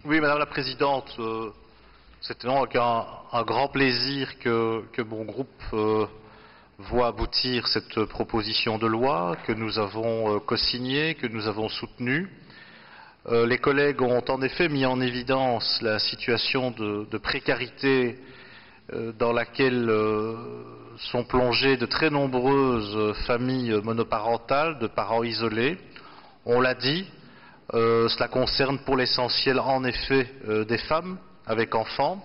Oui, Madame la Présidente, c'est avec un grand plaisir que mon groupe voit aboutir cette proposition de loi que nous avons co-signée, que nous avons soutenue. Les collègues ont en effet mis en évidence la situation de précarité dans laquelle sont plongées de très nombreuses familles monoparentales de parents isolés. On l'a dit, cela concerne pour l'essentiel en effet des femmes avec enfants,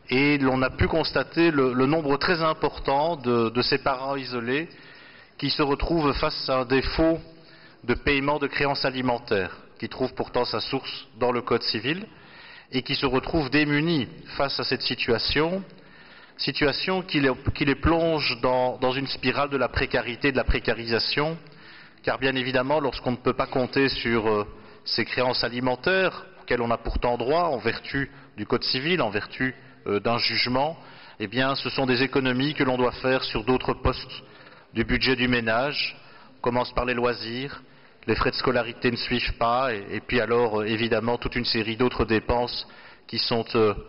et l'on a pu constater le nombre très important de ces parents isolés qui se retrouvent face à un défaut de paiement de créances alimentaires, qui trouve pourtant sa source dans le Code civil, et qui se retrouvent démunis face à cette situation qui les plonge dans une spirale de la précarité, de la précarisation, car bien évidemment, lorsqu'on ne peut pas compter sur ces créances alimentaires, auxquelles on a pourtant droit en vertu du Code civil, en vertu d'un jugement, eh bien, ce sont des économies que l'on doit faire sur d'autres postes du budget du ménage. On commence par les loisirs, les frais de scolarité ne suivent pas, et puis alors, évidemment, toute une série d'autres dépenses qui sont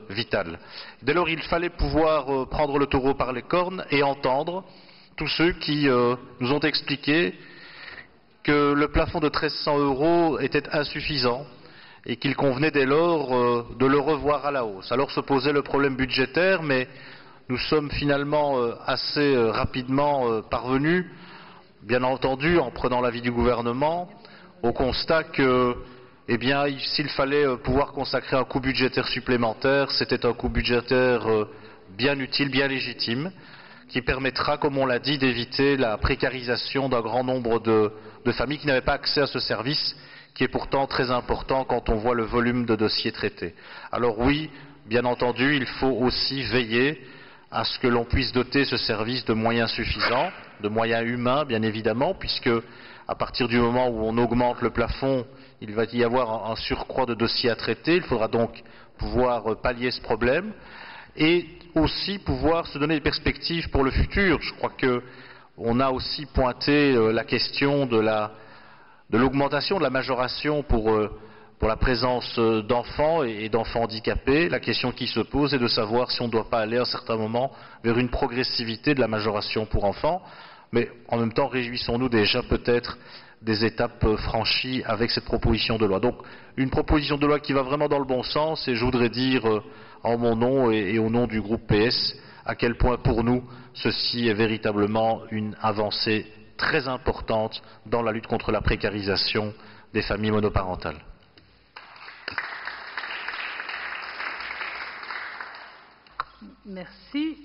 vitales. Dès lors, il fallait pouvoir prendre le taureau par les cornes et entendre tous ceux qui nous ont expliqué que le plafond de 1300 € était insuffisant et qu'il convenait dès lors de le revoir à la hausse. Alors se posait le problème budgétaire, mais nous sommes finalement assez rapidement parvenus, bien entendu en prenant l'avis du gouvernement, au constat que, eh bien, s'il fallait pouvoir consacrer un coût budgétaire supplémentaire, c'était un coût budgétaire bien utile, bien légitime, qui permettra, comme on l'a dit, d'éviter la précarisation d'un grand nombre de familles qui n'avaient pas accès à ce service, qui est pourtant très important quand on voit le volume de dossiers traités. Alors oui, bien entendu, il faut aussi veiller à ce que l'on puisse doter ce service de moyens suffisants, de moyens humains, bien évidemment, puisque à partir du moment où on augmente le plafond, il va y avoir un surcroît de dossiers à traiter. Il faudra donc pouvoir pallier ce problème et aussi pouvoir se donner des perspectives pour le futur. Je crois qu'on a aussi pointé la question de l'augmentation de la majoration pour la présence d'enfants et d'enfants handicapés. La question qui se pose est de savoir si on ne doit pas aller à un certain moment vers une progressivité de la majoration pour enfants. Mais en même temps, réjouissons-nous déjà peut-être des étapes franchies avec cette proposition de loi. Donc, une proposition de loi qui va vraiment dans le bon sens, et je voudrais dire en mon nom et au nom du groupe PS à quel point pour nous ceci est véritablement une avancée très importante dans la lutte contre la précarisation des familles monoparentales. Merci.